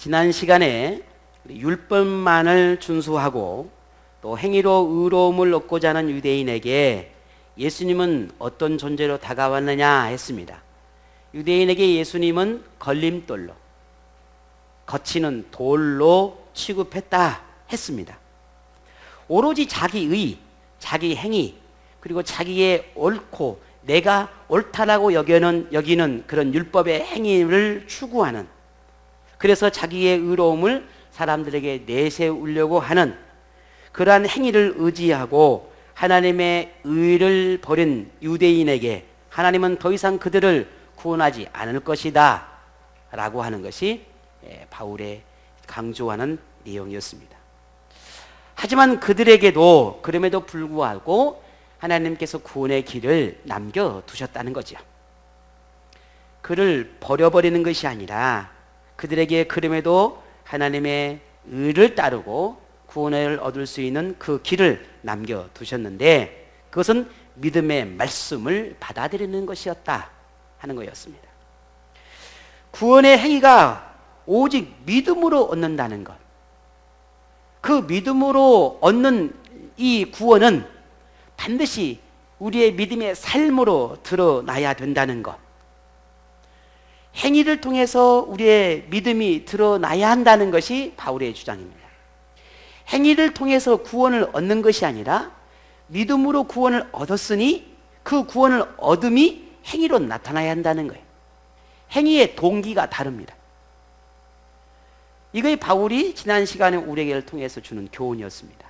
지난 시간에 율법만을 준수하고 또 행위로 의로움을 얻고자 하는 유대인에게 예수님은 어떤 존재로 다가왔느냐 했습니다. 유대인에게 예수님은 걸림돌로, 거치는 돌로 취급했다 했습니다. 오로지 자기의, 자기 행위, 그리고 자기의 옳고 내가 옳다라고 여기는 그런 율법의 행위를 추구하는, 그래서 자기의 의로움을 사람들에게 내세우려고 하는 그러한 행위를 의지하고 하나님의 의를 버린 유대인에게 하나님은 더 이상 그들을 구원하지 않을 것이다 라고 하는 것이 바울의 강조하는 내용이었습니다. 하지만 그들에게도 그럼에도 불구하고 하나님께서 구원의 길을 남겨두셨다는 거죠. 그를 버려버리는 것이 아니라 그들에게 그럼에도 하나님의 의를 따르고 구원을 얻을 수 있는 그 길을 남겨두셨는데 그것은 믿음의 말씀을 받아들이는 것이었다 하는 것이었습니다. 구원의 행위가 오직 믿음으로 얻는다는 것, 그 믿음으로 얻는 이 구원은 반드시 우리의 믿음의 삶으로 드러나야 된다는 것, 행위를 통해서 우리의 믿음이 드러나야 한다는 것이 바울의 주장입니다. 행위를 통해서 구원을 얻는 것이 아니라 믿음으로 구원을 얻었으니 그 구원을 얻음이 행위로 나타나야 한다는 거예요. 행위의 동기가 다릅니다. 이것이 바울이 지난 시간에 우리에게 통해서 주는 교훈이었습니다.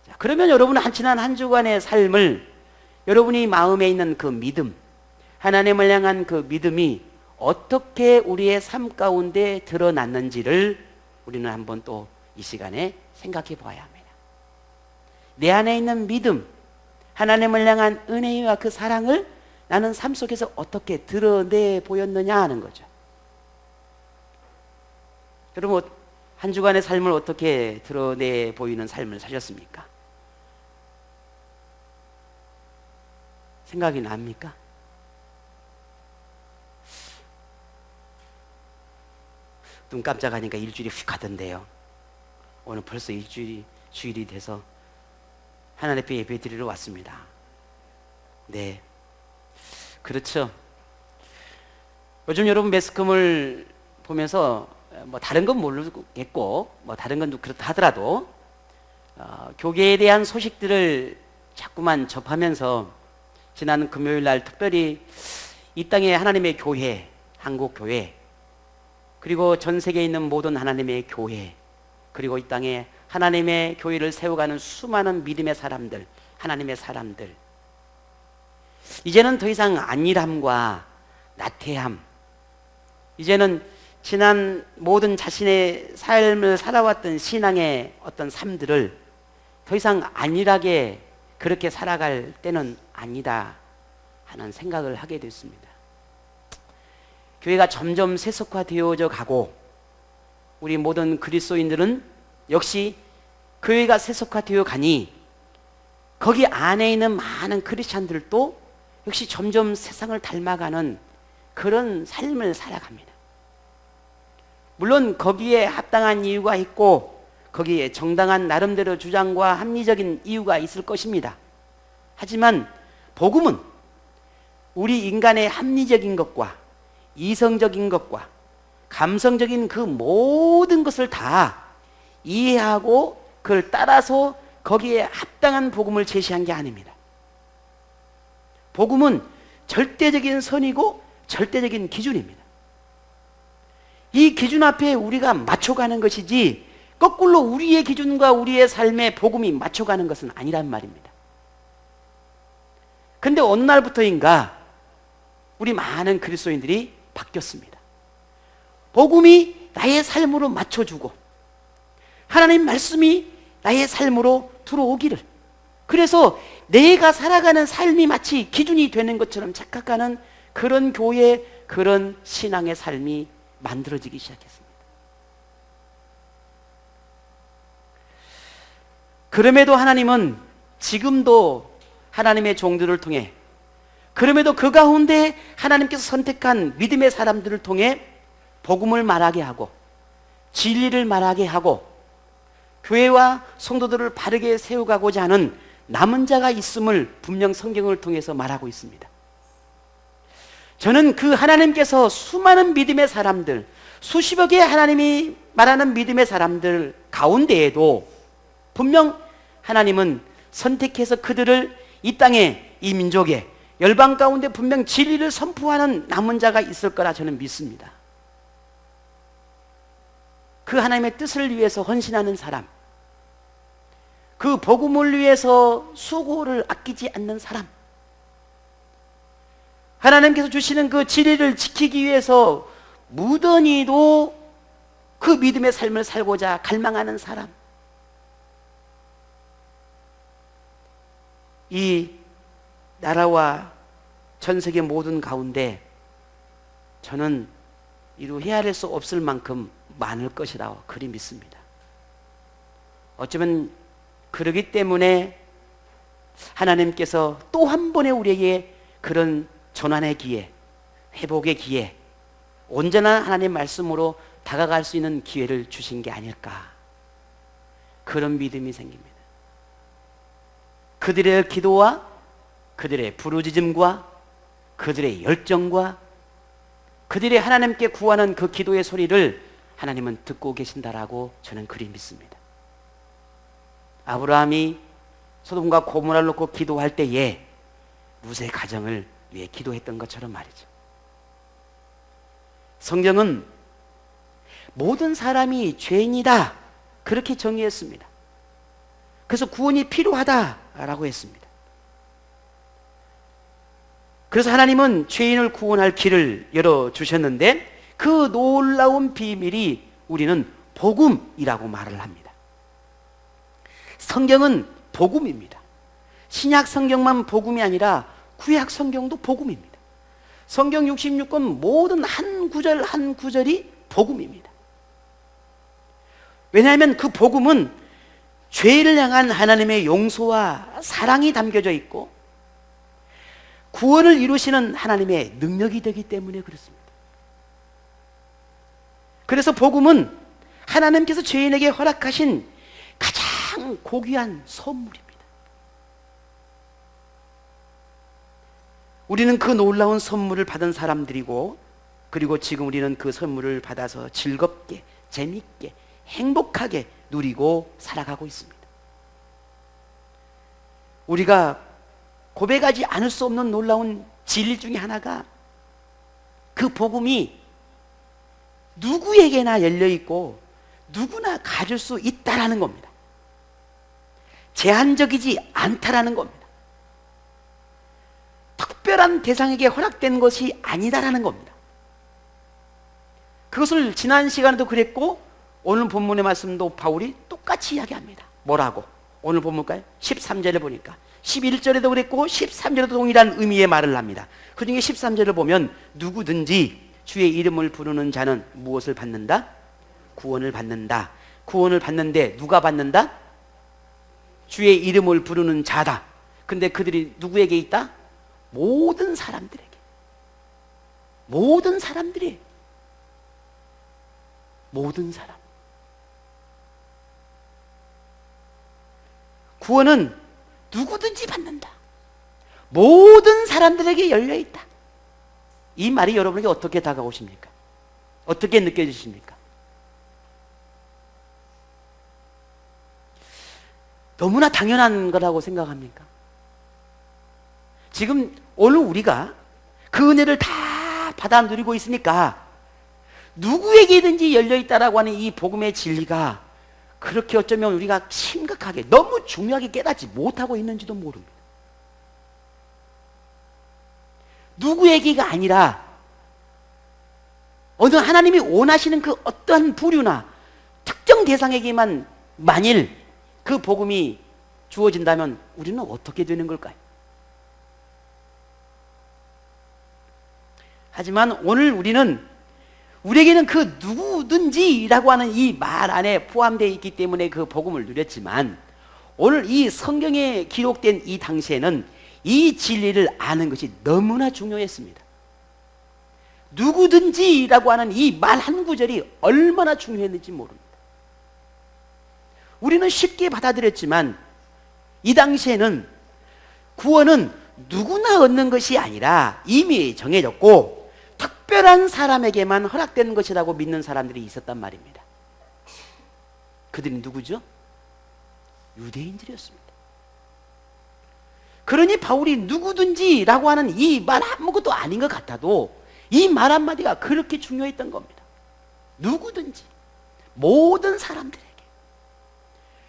자, 그러면 여러분은 지난 한 주간의 삶을 여러분이 마음에 있는 그 믿음, 하나님을 향한 그 믿음이 어떻게 우리의 삶 가운데 드러났는지를 우리는 한번 또 이 시간에 생각해 보아야 합니다. 내 안에 있는 믿음, 하나님을 향한 은혜와 그 사랑을 나는 삶 속에서 어떻게 드러내 보였느냐 하는 거죠. 여러분, 한 주간의 삶을 어떻게 드러내 보이는 삶을 사셨습니까? 생각이 납니까? 눈 깜짝하니까 일주일이 휙 가던데요. 오늘 벌써 주일이 돼서 하나님 앞에 예배 드리러 왔습니다. 네, 그렇죠. 요즘 여러분 매스컴을 보면서 뭐 다른 건 모르겠고 뭐 다른 건 그렇다 하더라도 교계에 대한 소식들을 자꾸만 접하면서 지난 금요일 날 특별히 이 땅에 하나님의 교회, 한국 교회, 그리고 전 세계에 있는 모든 하나님의 교회, 그리고 이 땅에 하나님의 교회를 세워가는 수많은 믿음의 사람들, 하나님의 사람들, 이제는 더 이상 안일함과 나태함, 이제는 지난 모든 자신의 삶을 살아왔던 신앙의 어떤 삶들을 더 이상 안일하게 그렇게 살아갈 때는 아니다 하는 생각을 하게 됐습니다. 교회가 점점 세속화되어져 가고 우리 모든 그리스도인들은 역시 교회가 세속화되어 가니 거기 안에 있는 많은 크리스찬들도 역시 점점 세상을 닮아가는 그런 삶을 살아갑니다. 물론 거기에 합당한 이유가 있고 거기에 정당한 나름대로 주장과 합리적인 이유가 있을 것입니다. 하지만 복음은 우리 인간의 합리적인 것과 이성적인 것과 감성적인 그 모든 것을 다 이해하고 그걸 따라서 거기에 합당한 복음을 제시한 게 아닙니다. 복음은 절대적인 선이고 절대적인 기준입니다. 이 기준 앞에 우리가 맞춰가는 것이지 거꾸로 우리의 기준과 우리의 삶에 복음이 맞춰가는 것은 아니란 말입니다. 그런데 어느 날부터인가 우리 많은 그리스도인들이 바뀌었습니다. 복음이 나의 삶으로 맞춰주고 하나님 말씀이 나의 삶으로 들어오기를, 그래서 내가 살아가는 삶이 마치 기준이 되는 것처럼 착각하는 그런 교회, 그런 신앙의 삶이 만들어지기 시작했습니다. 그럼에도 하나님은 지금도 하나님의 종들을 통해, 그럼에도 그 가운데 하나님께서 선택한 믿음의 사람들을 통해 복음을 말하게 하고 진리를 말하게 하고 교회와 성도들을 바르게 세워가고자 하는 남은 자가 있음을 분명 성경을 통해서 말하고 있습니다. 저는 그 하나님께서 수많은 믿음의 사람들, 수십여 개의 하나님이 말하는 믿음의 사람들 가운데에도 분명 하나님은 선택해서 그들을 이 땅에, 이 민족에, 열방 가운데 분명 진리를 선포하는 남은 자가 있을 거라 저는 믿습니다. 그 하나님의 뜻을 위해서 헌신하는 사람, 그 복음을 위해서 수고를 아끼지 않는 사람, 하나님께서 주시는 그 진리를 지키기 위해서 무던히도 그 믿음의 삶을 살고자 갈망하는 사람, 이 나라와 전 세계 모든 가운데 저는 이루 헤아릴 수 없을 만큼 많을 것이라고 그리 믿습니다. 어쩌면 그러기 때문에 하나님께서 또 한 번의 우리에게 그런 전환의 기회, 회복의 기회, 온전한 하나님의 말씀으로 다가갈 수 있는 기회를 주신 게 아닐까, 그런 믿음이 생깁니다. 그들의 기도와 그들의 부르짖음과 그들의 열정과 그들의 하나님께 구하는 그 기도의 소리를 하나님은 듣고 계신다라고 저는 그리 믿습니다. 아브라함이 소돔과 고모라를 놓고 기도할 때에 룻의 가정을 위해 기도했던 것처럼 말이죠. 성경은 모든 사람이 죄인이다 그렇게 정의했습니다. 그래서 구원이 필요하다라고 했습니다. 그래서 하나님은 죄인을 구원할 길을 열어주셨는데 그 놀라운 비밀이 우리는 복음이라고 말을 합니다. 성경은 복음입니다. 신약 성경만 복음이 아니라 구약 성경도 복음입니다. 성경 66권 모든 한 구절 한 구절이 복음입니다. 왜냐하면 그 복음은 죄를 향한 하나님의 용서와 사랑이 담겨져 있고 구원을 이루시는 하나님의 능력이 되기 때문에 그렇습니다. 그래서 복음은 하나님께서 죄인에게 허락하신 가장 고귀한 선물입니다. 우리는 그 놀라운 선물을 받은 사람들이고, 그리고 지금 우리는 그 선물을 받아서 즐겁게, 재밌게, 행복하게 누리고 살아가고 있습니다. 우리가 고백하지 않을 수 없는 놀라운 진리 중에 하나가 그 복음이 누구에게나 열려있고 누구나 가질 수 있다라는 겁니다. 제한적이지 않다라는 겁니다. 특별한 대상에게 허락된 것이 아니다라는 겁니다. 그것을 지난 시간에도 그랬고 오늘 본문의 말씀도 바울이 똑같이 이야기합니다. 뭐라고? 오늘 본문까지 13절에 보니까 11절에도 그랬고 13절에도 동일한 의미의 말을 합니다. 그 중에 13절을 보면 누구든지 주의 이름을 부르는 자는 무엇을 받는다? 구원을 받는다. 구원을 받는데 누가 받는다? 주의 이름을 부르는 자다. 근데 그들이 누구에게 있다? 모든 사람들에게. 모든 사람들이. 모든 사람. 구원은 누구든지 받는다. 모든 사람들에게 열려있다. 이 말이 여러분에게 어떻게 다가오십니까? 어떻게 느껴지십니까? 너무나 당연한 거라고 생각합니까? 지금 오늘 우리가 그 은혜를 다 받아 누리고 있으니까 누구에게든지 열려있다라고 하는 이 복음의 진리가 그렇게 어쩌면 우리가 심각하게 너무 중요하게 깨닫지 못하고 있는지도 모릅니다. 누구에게가 아니라 어느 하나님이 원하시는 그 어떠한 부류나 특정 대상에게만 만일 그 복음이 주어진다면 우리는 어떻게 되는 걸까요? 하지만 오늘 우리에게는 그 누구든지라고 하는 이 말 안에 포함되어 있기 때문에 그 복음을 누렸지만 오늘 이 성경에 기록된 이 당시에는 이 진리를 아는 것이 너무나 중요했습니다. 누구든지라고 하는 이 말 한 구절이 얼마나 중요했는지 모릅니다. 우리는 쉽게 받아들였지만 이 당시에는 구원은 누구나 얻는 것이 아니라 이미 정해졌고 특별한 사람에게만 허락되는 것이라고 믿는 사람들이 있었단 말입니다. 그들이 누구죠? 유대인들이었습니다. 그러니 바울이 누구든지라고 하는 이 말 아무것도 아닌 것 같아도 이 말 한마디가 그렇게 중요했던 겁니다. 누구든지, 모든 사람들에게.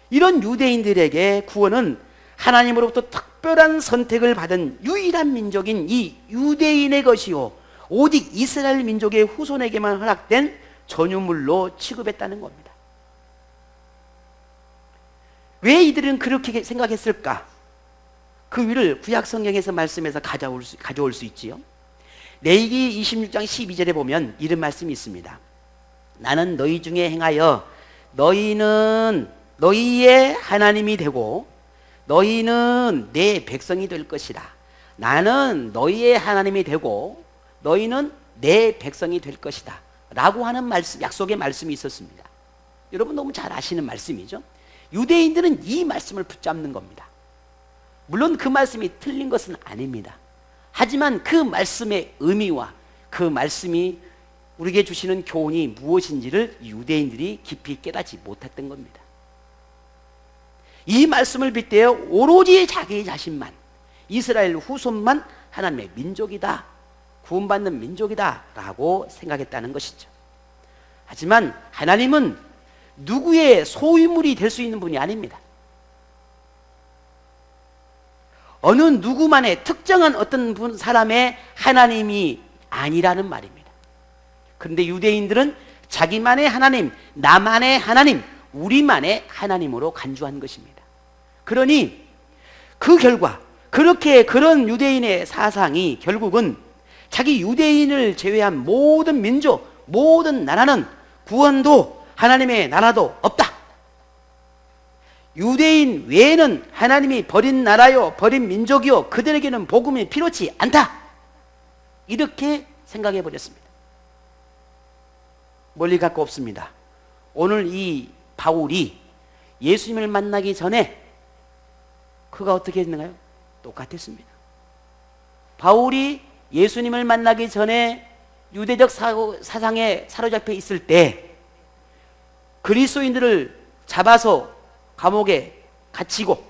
이런 유대인들에게 구원은 하나님으로부터 특별한 선택을 받은 유일한 민족인 이 유대인의 것이요 오직 이스라엘 민족의 후손에게만 허락된 전유물로 취급했다는 겁니다. 왜 이들은 그렇게 생각했을까? 그 위를 구약 성경에서 말씀해서 가져올 수 있지요. 레위기 26장 12절에 보면 이런 말씀이 있습니다. 나는 너희 중에 행하여 너희는 너희의 하나님이 되고 너희는 내 백성이 될 것이라. 나는 너희의 하나님이 되고 너희는 내 백성이 될 것이다 라고 하는 말씀, 약속의 말씀이 있었습니다. 여러분 너무 잘 아시는 말씀이죠. 유대인들은 이 말씀을 붙잡는 겁니다. 물론 그 말씀이 틀린 것은 아닙니다. 하지만 그 말씀의 의미와 그 말씀이 우리에게 주시는 교훈이 무엇인지를 유대인들이 깊이 깨닫지 못했던 겁니다. 이 말씀을 빗대어 오로지 자기 자신만, 이스라엘 후손만 하나님의 민족이다, 구원받는 민족이다 라고 생각했다는 것이죠. 하지만 하나님은 누구의 소유물이 될 수 있는 분이 아닙니다. 어느 누구만의 특정한 어떤 사람의 하나님이 아니라는 말입니다. 그런데 유대인들은 자기만의 하나님, 나만의 하나님, 우리만의 하나님으로 간주한 것입니다. 그러니 그 결과 그런 유대인의 사상이 결국은 자기 유대인을 제외한 모든 민족, 모든 나라는 구원도 하나님의 나라도 없다. 유대인 외에는 하나님이 버린 나라요, 버린 민족이요, 그들에게는 복음이 필요치 않다. 이렇게 생각해 버렸습니다. 멀리 갈 거 없습니다. 오늘 이 바울이 예수님을 만나기 전에 그가 어떻게 했는가요? 똑같았습니다. 바울이 예수님을 만나기 전에 유대적 사상에 사로잡혀 있을 때 그리스도인들을 잡아서 감옥에 갇히고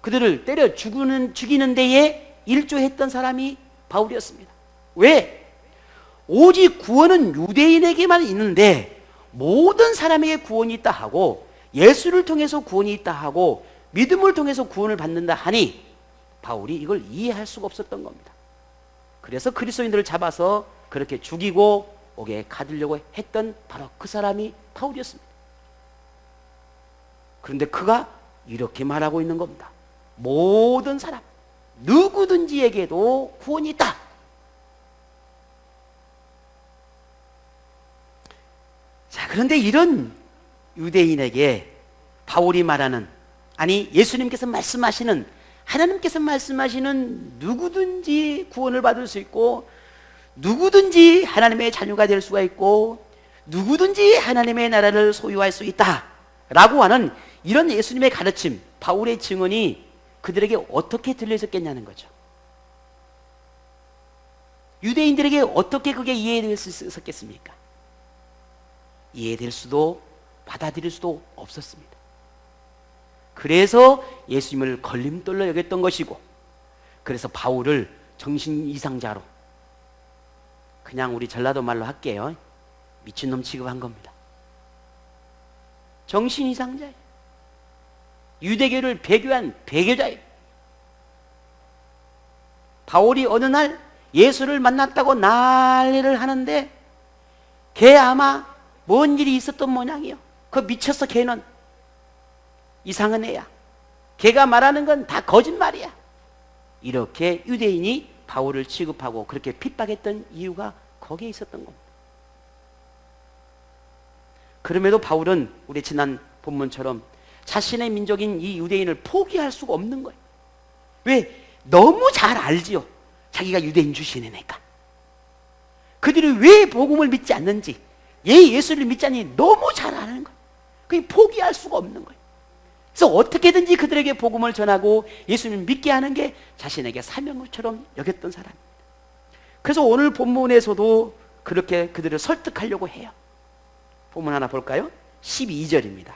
그들을 때려 죽이는 데에 일조했던 사람이 바울이었습니다. 왜? 오직 구원은 유대인에게만 있는데 모든 사람에게 구원이 있다 하고 예수를 통해서 구원이 있다 하고 믿음을 통해서 구원을 받는다 하니 바울이 이걸 이해할 수가 없었던 겁니다. 그래서 그리스도인들을 잡아서 그렇게 죽이고 옥에 가두려고 했던 바로 그 사람이 바울이었습니다. 그런데 그가 이렇게 말하고 있는 겁니다. 모든 사람, 누구든지에게도 구원이 있다. 자, 그런데 이런 유대인에게 바울이 말하는, 아니 예수님께서 말씀하시는, 하나님께서 말씀하시는 누구든지 구원을 받을 수 있고 누구든지 하나님의 자녀가 될 수가 있고 누구든지 하나님의 나라를 소유할 수 있다 라고 하는 이런 예수님의 가르침, 바울의 증언이 그들에게 어떻게 들려 있었겠냐는 거죠. 유대인들에게 어떻게 그게 이해될 수 있었겠습니까? 이해될 수도 받아들일 수도 없었습니다. 그래서 예수님을 걸림돌로 여겼던 것이고, 그래서 바울을 정신 이상자로, 그냥 우리 전라도 말로 할게요, 미친놈 취급한 겁니다. 정신 이상자예요. 유대교를 배교한 배교자예요. 바울이 어느 날 예수를 만났다고 난리를 하는데 걔 아마 뭔 일이 있었던 모양이요. 그 미쳤어. 걔는 이상한 애야. 걔가 말하는 건 다 거짓말이야. 이렇게 유대인이 바울을 취급하고 그렇게 핍박했던 이유가 거기에 있었던 겁니다. 그럼에도 바울은 우리 지난 본문처럼 자신의 민족인 이 유대인을 포기할 수가 없는 거예요. 왜? 너무 잘 알지요. 자기가 유대인 출신이니까. 그들이 왜 복음을 믿지 않는지, 예수를 믿지 않니 너무 잘 아는 거예요. 그게 포기할 수가 없는 거예요. 그래서 어떻게든지 그들에게 복음을 전하고 예수님을 믿게 하는 게 자신에게 사명처럼 여겼던 사람입니다. 그래서 오늘 본문에서도 그렇게 그들을 설득하려고 해요. 본문 하나 볼까요? 12절입니다.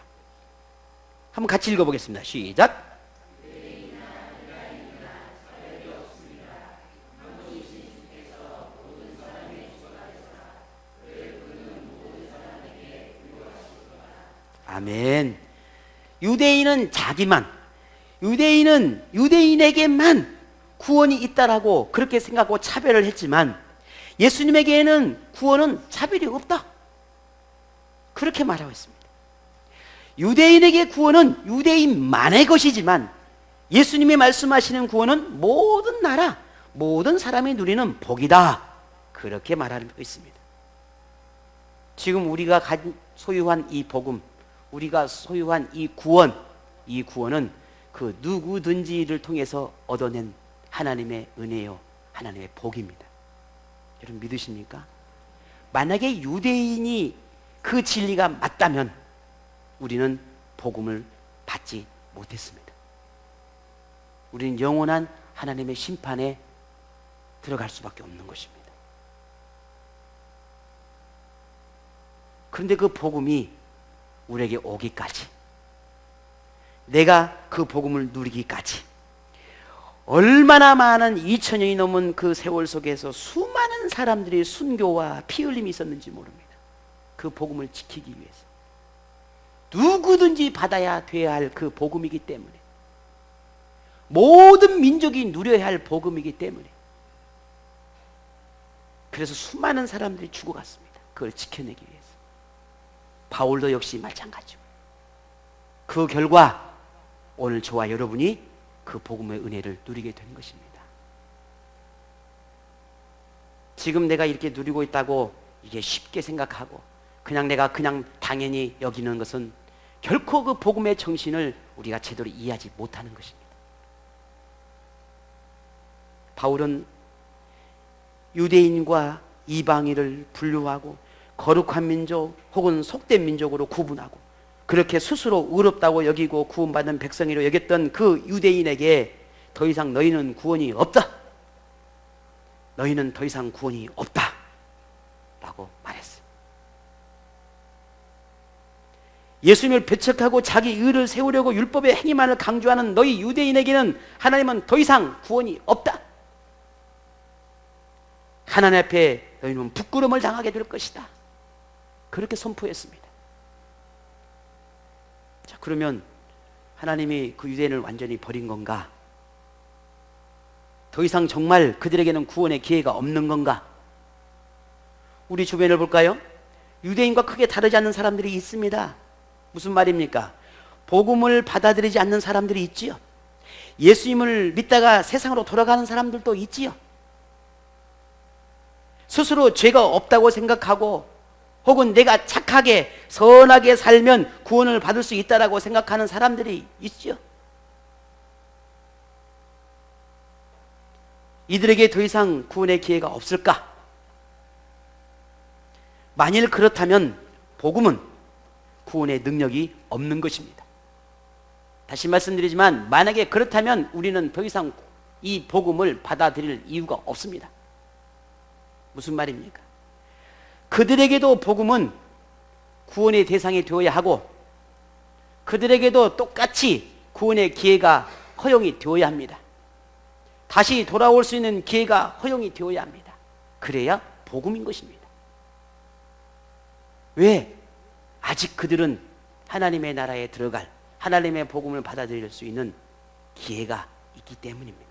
한번 같이 읽어보겠습니다. 시작. 아멘. 유대인은 자기만, 유대인은 유대인에게만 구원이 있다라고 그렇게 생각하고 차별을 했지만 예수님에게는 구원은 차별이 없다, 그렇게 말하고 있습니다. 유대인에게 구원은 유대인만의 것이지만 예수님이 말씀하시는 구원은 모든 나라, 모든 사람이 누리는 복이다, 그렇게 말하고 있습니다. 지금 우리가 소유한 이 복음, 우리가 소유한 이 구원은 그 누구든지를 통해서 얻어낸 하나님의 은혜요, 하나님의 복입니다. 여러분 믿으십니까? 만약에 유대인이 그 진리가 맞다면 우리는 복음을 받지 못했습니다. 우리는 영원한 하나님의 심판에 들어갈 수밖에 없는 것입니다. 그런데 그 복음이 우리에게 오기까지, 내가 그 복음을 누리기까지 얼마나 많은 2000년이 넘은 그 세월 속에서 수많은 사람들이 순교와 피 흘림이 있었는지 모릅니다. 그 복음을 지키기 위해서 누구든지 받아야 돼야 할 그 복음이기 때문에, 모든 민족이 누려야 할 복음이기 때문에, 그래서 수많은 사람들이 죽어갔습니다. 그걸 지켜내기 위해서. 바울도 역시 마찬가지고, 그 결과 오늘 저와 여러분이 그 복음의 은혜를 누리게 된 것입니다. 지금 내가 이렇게 누리고 있다고 이게 쉽게 생각하고 내가 그냥 당연히 여기는 것은 결코 그 복음의 정신을 우리가 제대로 이해하지 못하는 것입니다. 바울은 유대인과 이방인을 분류하고 거룩한 민족 혹은 속된 민족으로 구분하고 그렇게 스스로 의롭다고 여기고 구원받은 백성이로 여겼던 그 유대인에게 더 이상 너희는 구원이 없다, 너희는 더 이상 구원이 없다 라고 말했어요. 예수님을 배척하고 자기 의를 세우려고 율법의 행위만을 강조하는 너희 유대인에게는 하나님은 더 이상 구원이 없다, 하나님 앞에 너희는 부끄러움을 당하게 될 것이다, 그렇게 선포했습니다. 자, 그러면 하나님이 그 유대인을 완전히 버린 건가? 더 이상 정말 그들에게는 구원의 기회가 없는 건가? 우리 주변을 볼까요? 유대인과 크게 다르지 않는 사람들이 있습니다. 무슨 말입니까? 복음을 받아들이지 않는 사람들이 있지요. 예수님을 믿다가 세상으로 돌아가는 사람들도 있지요. 스스로 죄가 없다고 생각하고 혹은 내가 착하게 선하게 살면 구원을 받을 수 있다라고 생각하는 사람들이 있죠. 이들에게 더 이상 구원의 기회가 없을까? 만일 그렇다면 복음은 구원의 능력이 없는 것입니다. 다시 말씀드리지만 만약에 그렇다면 우리는 더 이상 이 복음을 받아들일 이유가 없습니다. 무슨 말입니까? 그들에게도 복음은 구원의 대상이 되어야 하고 그들에게도 똑같이 구원의 기회가 허용이 되어야 합니다. 다시 돌아올 수 있는 기회가 허용이 되어야 합니다. 그래야 복음인 것입니다. 왜? 아직 그들은 하나님의 나라에 들어갈, 하나님의 복음을 받아들일 수 있는 기회가 있기 때문입니다.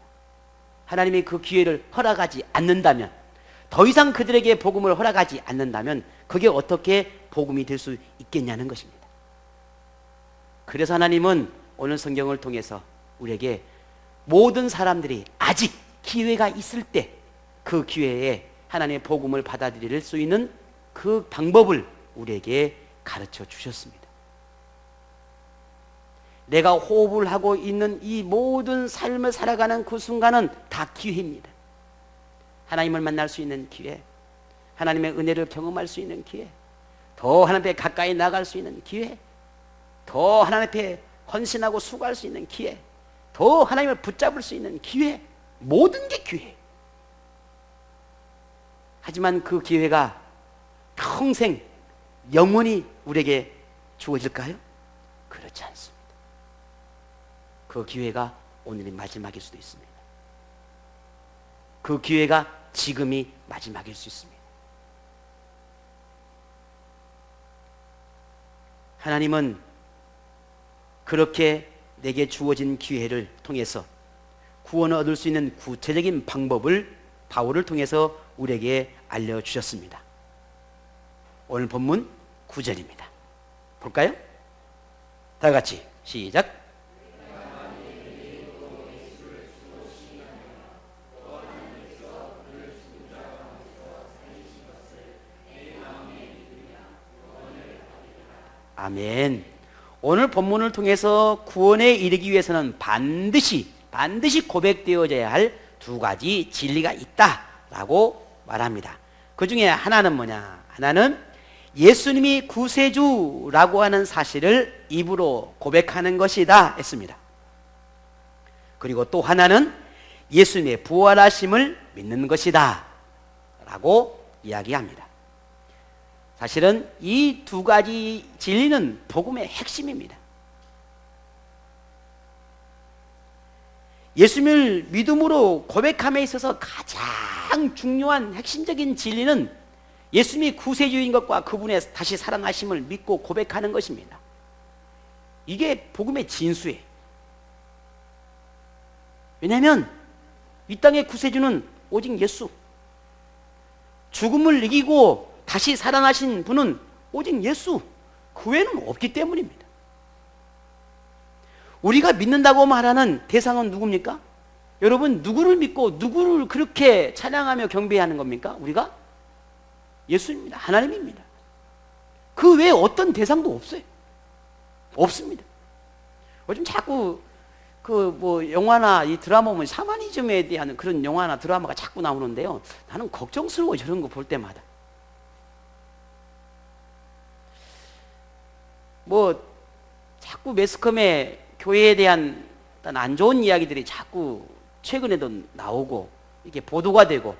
하나님이 그 기회를 허락하지 않는다면, 더 이상 그들에게 복음을 허락하지 않는다면 그게 어떻게 복음이 될 수 있겠냐는 것입니다. 그래서 하나님은 오늘 성경을 통해서 우리에게 모든 사람들이 아직 기회가 있을 때 그 기회에 하나님의 복음을 받아들일 수 있는 그 방법을 우리에게 가르쳐 주셨습니다. 내가 호흡을 하고 있는 이 모든 삶을 살아가는 그 순간은 다 기회입니다. 하나님을 만날 수 있는 기회, 하나님의 은혜를 경험할 수 있는 기회, 더 하나님 앞에 가까이 나갈 수 있는 기회, 더 하나님 앞에 헌신하고 수고할 수 있는 기회, 더 하나님을 붙잡을 수 있는 기회, 모든 게 기회. 하지만 그 기회가 평생 영원히 우리에게 주어질까요? 그렇지 않습니다. 그 기회가 오늘이 마지막일 수도 있습니다. 그 기회가 지금이 마지막일 수 있습니다. 하나님은 그렇게 내게 주어진 기회를 통해서 구원을 얻을 수 있는 구체적인 방법을 바울을 통해서 우리에게 알려주셨습니다. 오늘 본문 9절입니다. 볼까요? 다 같이 시작. 아멘. 오늘 본문을 통해서 구원에 이르기 위해서는 반드시 고백되어져야 할 두 가지 진리가 있다라고 말합니다. 그 중에 하나는 뭐냐? 하나는 예수님이 구세주라고 하는 사실을 입으로 고백하는 것이다 했습니다. 그리고 또 하나는 예수님의 부활하심을 믿는 것이다 라고 이야기합니다. 사실은 이 두 가지 진리는 복음의 핵심입니다. 예수님을 믿음으로 고백함에 있어서 가장 중요한 핵심적인 진리는 예수님이 구세주인 것과 그분의 다시 살아나심을 믿고 고백하는 것입니다. 이게 복음의 진수예요. 왜냐하면 이 땅의 구세주는 오직 예수, 죽음을 이기고 다시 살아나신 분은 오직 예수, 그 외에는 없기 때문입니다. 우리가 믿는다고 말하는 대상은 누굽니까? 여러분, 누구를 믿고 누구를 그렇게 찬양하며 경배하는 겁니까? 우리가? 예수입니다. 하나님입니다. 그 외에 어떤 대상도 없어요. 없습니다. 요즘 자꾸 영화나 이 드라마 보면 샤머니즘에 대한 그런 영화나 드라마가 자꾸 나오는데요. 나는 걱정스러워, 저런 거 볼 때마다. 자꾸 매스컴에 교회에 대한 안 좋은 이야기들이 자꾸 최근에도 나오고 이게 보도가 되고,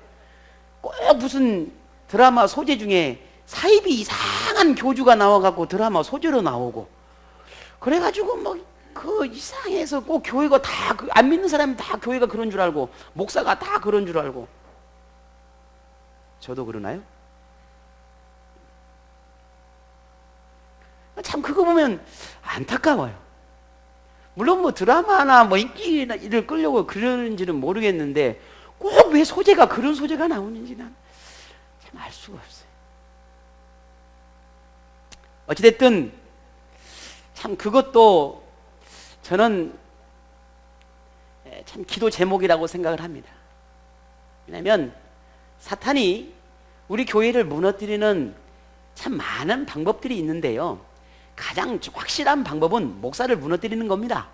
꼭 무슨 드라마 소재 중에 사입이 이상한 교주가 나와갖고 드라마 소재로 나오고, 그래가지고 그 이상해서 꼭 교회가 다 안 믿는 사람이 다 교회가 그런 줄 알고, 목사가 다 그런 줄 알고. 저도 그러나요? 참 그거 보면 안타까워요. 물론 드라마나 인기를 끌려고 그러는지는 모르겠는데, 꼭 왜 소재가 그런 소재가 나오는지 난 참 알 수가 없어요. 어찌됐든 참 그것도 저는 참 기도 제목이라고 생각을 합니다. 왜냐하면 사탄이 우리 교회를 무너뜨리는 참 많은 방법들이 있는데요, 가장 확실한 방법은 목사를 무너뜨리는 겁니다.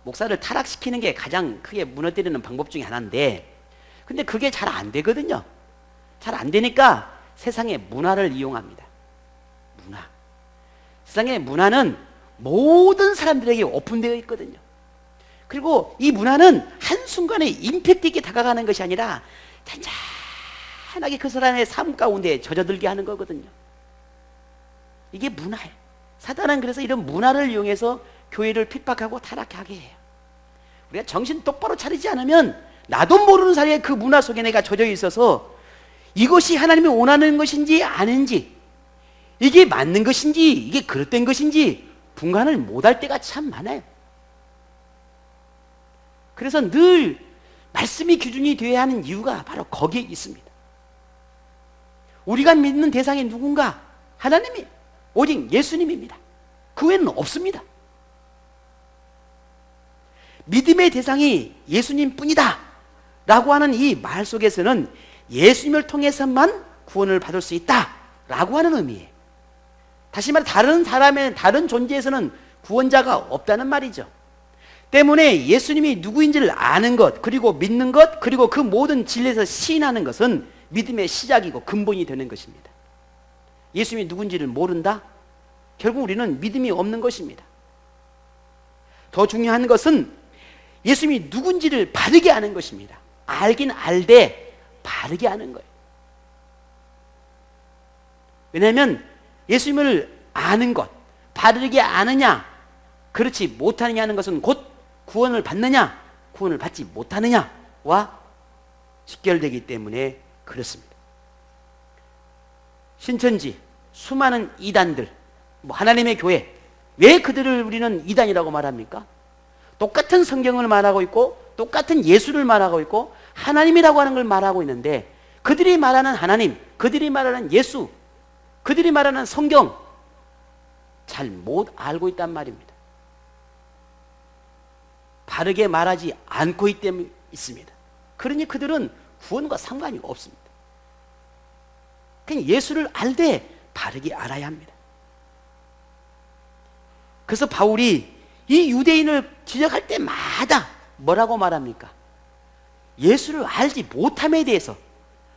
목사를 타락시키는 게 가장 크게 무너뜨리는 방법 중에 하나인데, 근데 그게 잘 안 되거든요. 잘 안 되니까 세상의 문화를 이용합니다. 문화. 세상의 문화는 모든 사람들에게 오픈되어 있거든요. 그리고 이 문화는 한순간에 임팩트 있게 다가가는 것이 아니라 잔잔하게 그 사람의 삶 가운데 젖어들게 하는 거거든요. 이게 문화예요. 사탄은 그래서 이런 문화를 이용해서 교회를 핍박하고 타락하게 해요. 우리가 정신 똑바로 차리지 않으면 나도 모르는 사이에 그 문화 속에 내가 젖어 있어서 이것이 하나님이 원하는 것인지 아닌지, 이게 맞는 것인지 이게 그릇된 것인지 분간을 못할 때가 참 많아요. 그래서 늘 말씀이 기준이 되어야 하는 이유가 바로 거기에 있습니다. 우리가 믿는 대상이 누군가? 하나님이 오직 예수님입니다. 그 외에는 없습니다. 믿음의 대상이 예수님뿐이다 라고 하는 이 말 속에서는 예수님을 통해서만 구원을 받을 수 있다 라고 하는 의미예요. 다시 말해 다른 사람의 다른 존재에서는 구원자가 없다는 말이죠. 때문에 예수님이 누구인지를 아는 것, 그리고 믿는 것, 그리고 그 모든 진리에서 시인하는 것은 믿음의 시작이고 근본이 되는 것입니다. 예수님이 누군지를 모른다? 결국 우리는 믿음이 없는 것입니다. 더 중요한 것은 예수님이 누군지를 바르게 아는 것입니다. 알긴 알되 바르게 아는 거예요. 왜냐하면 예수님을 아는 것, 바르게 아느냐, 그렇지 못하느냐 하는 것은 곧 구원을 받느냐, 구원을 받지 못하느냐와 직결되기 때문에 그렇습니다. 신천지, 수많은 이단들, 하나님의 교회, 왜 그들을 우리는 이단이라고 말합니까? 똑같은 성경을 말하고 있고 똑같은 예수를 말하고 있고 하나님이라고 하는 걸 말하고 있는데 그들이 말하는 하나님, 그들이 말하는 예수, 그들이 말하는 성경 잘 못 알고 있단 말입니다. 바르게 말하지 않고 있기 때문에 있습니다. 그러니 그들은 구원과 상관이 없습니다. 그냥 예수를 알되 바르게 알아야 합니다. 그래서 바울이 이 유대인을 지적할 때마다 뭐라고 말합니까? 예수를 알지 못함에 대해서,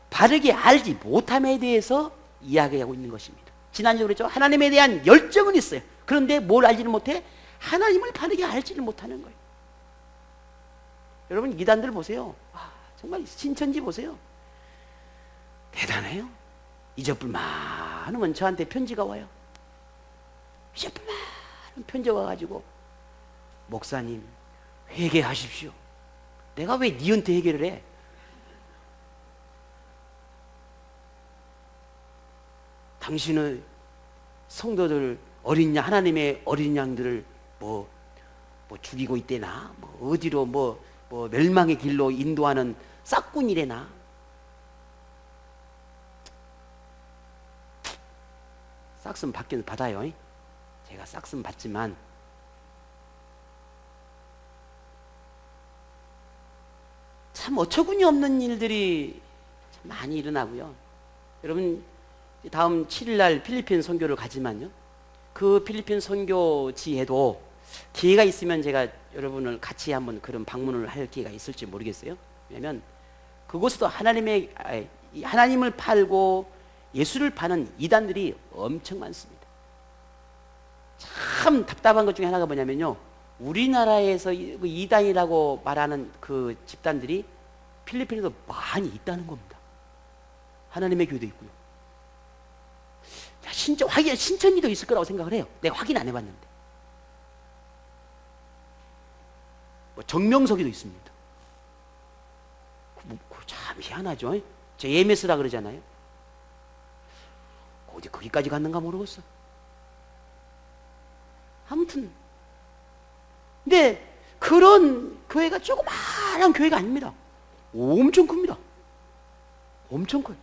바르게 알지 못함에 대해서 이야기하고 있는 것입니다. 지난주에 그랬죠. 하나님에 대한 열정은 있어요. 그런데 뭘 알지는 못해? 하나님을 바르게 알지를 못하는 거예요. 여러분 이단들 보세요. 와, 정말 신천지 보세요. 대단해요. 잊어볼 많으면 저한테 편지가 와요. 잊어볼 많은 편지가 와가지고 목사님 회개하십시오. 내가 왜 니한테 회개를 해? 당신은 성도들 어린 양, 하나님의 어린 양들을 뭐 죽이고 있대나, 어디로 멸망의 길로 인도하는 싹군이래나. 싹슨 받긴 받아요. 제가 싹슨 받지만 참 어처구니 없는 일들이 참 많이 일어나고요. 여러분 다음 7일날 필리핀 선교를 가지만요, 그 필리핀 선교지에도 기회가 있으면 제가 여러분을 같이 한번 그런 방문을 할 기회가 있을지 모르겠어요. 왜냐하면 그곳에도 하나님을 팔고 예수를 파는 이단들이 엄청 많습니다. 참 답답한 것 중에 하나가 뭐냐면요, 우리나라에서 이단이라고 말하는 그 집단들이 필리핀에도 많이 있다는 겁니다. 하나님의 교회도 있고요. 신천지도 있을 거라고 생각을 해요. 내가 확인 안 해봤는데. 정명석이도 있습니다. 참 희한하죠. 저 AMS라 그러잖아요. 어디 거기까지 갔는가 모르겠어. 아무튼 근데 그런 교회가 조그마한 교회가 아닙니다. 엄청 큽니다. 엄청 커요.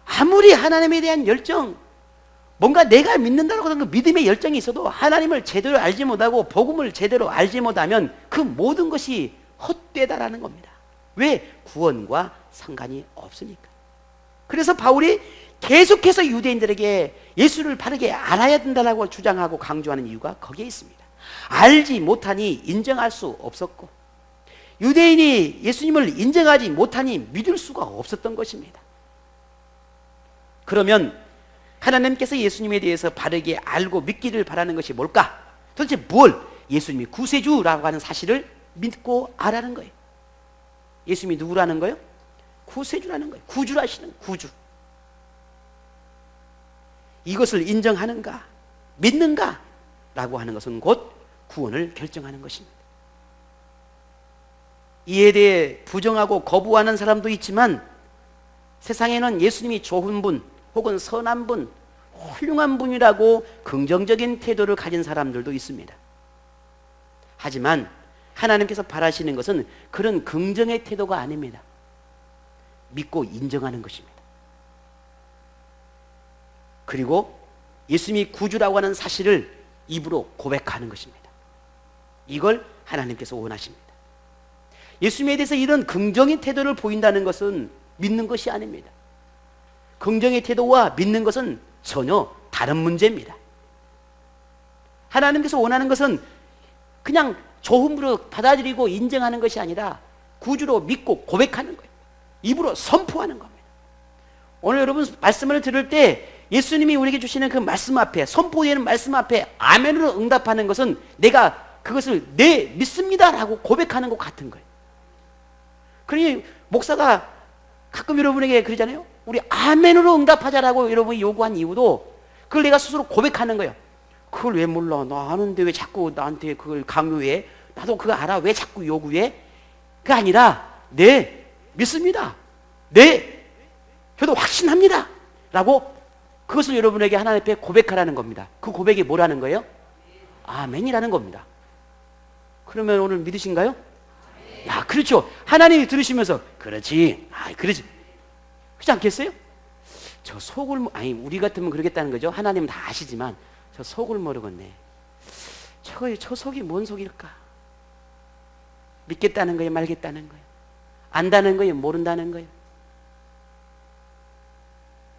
아무리 하나님에 대한 열정, 뭔가 내가 믿는다고 하는 그 믿음의 열정이 있어도 하나님을 제대로 알지 못하고 복음을 제대로 알지 못하면 그 모든 것이 헛되다라는 겁니다. 왜? 구원과 상관이 없으니까. 그래서 바울이 계속해서 유대인들에게 예수를 바르게 알아야 된다고 주장하고 강조하는 이유가 거기에 있습니다. 알지 못하니 인정할 수 없었고, 유대인이 예수님을 인정하지 못하니 믿을 수가 없었던 것입니다. 그러면 하나님께서 예수님에 대해서 바르게 알고 믿기를 바라는 것이 뭘까? 도대체 뭘? 예수님이 구세주라고 하는 사실을 믿고 알아는 거예요. 예수님이 누구라는 거예요? 구세주라는 거예요. 구주라시는 구주. 이것을 인정하는가, 믿는가 라고 하는 것은 곧 구원을 결정하는 것입니다. 이에 대해 부정하고 거부하는 사람도 있지만 세상에는 예수님이 좋은 분 혹은 선한 분, 훌륭한 분이라고 긍정적인 태도를 가진 사람들도 있습니다. 하지만 하나님께서 바라시는 것은 그런 긍정의 태도가 아닙니다. 믿고 인정하는 것입니다. 그리고 예수님이 구주라고 하는 사실을 입으로 고백하는 것입니다. 이걸 하나님께서 원하십니다. 예수님에 대해서 이런 긍정의 태도를 보인다는 것은 믿는 것이 아닙니다. 긍정의 태도와 믿는 것은 전혀 다른 문제입니다. 하나님께서 원하는 것은 그냥 좋음으로 받아들이고 인정하는 것이 아니라 구주로 믿고 고백하는 거예요. 입으로 선포하는 겁니다. 오늘 여러분 말씀을 들을 때 예수님이 우리에게 주시는 그 말씀 앞에, 선포되는 말씀 앞에 아멘으로 응답하는 것은 내가 그것을 네 믿습니다 라고 고백하는 것 같은 거예요. 그러니 목사가 가끔 여러분에게 그러잖아요. 우리 아멘으로 응답하자라고 여러분이 요구한 이유도 그걸 내가 스스로 고백하는 거예요. 그걸 왜 몰라? 나 아는데 왜 자꾸 나한테 그걸 강요해? 나도 그거 알아. 왜 자꾸 요구해? 그게 아니라 네 믿습니다. 네 저도 확신합니다 라고 그것을 여러분에게 하나님 앞에 고백하라는 겁니다. 그 고백이 뭐라는 거예요? 아멘이라는 겁니다. 그러면 오늘 믿으신가요? 야, 그렇죠. 하나님이 들으시면서 그렇지, 그렇지, 그렇지 않겠어요? 저 속을 아니 우리 같으면 그러겠다는 거죠. 하나님은 다 아시지만 저 속을 모르겠네. 저 속이 뭔 속일까? 믿겠다는 거예요, 말겠다는 거예요? 안다는 거예요, 모른다는 거예요?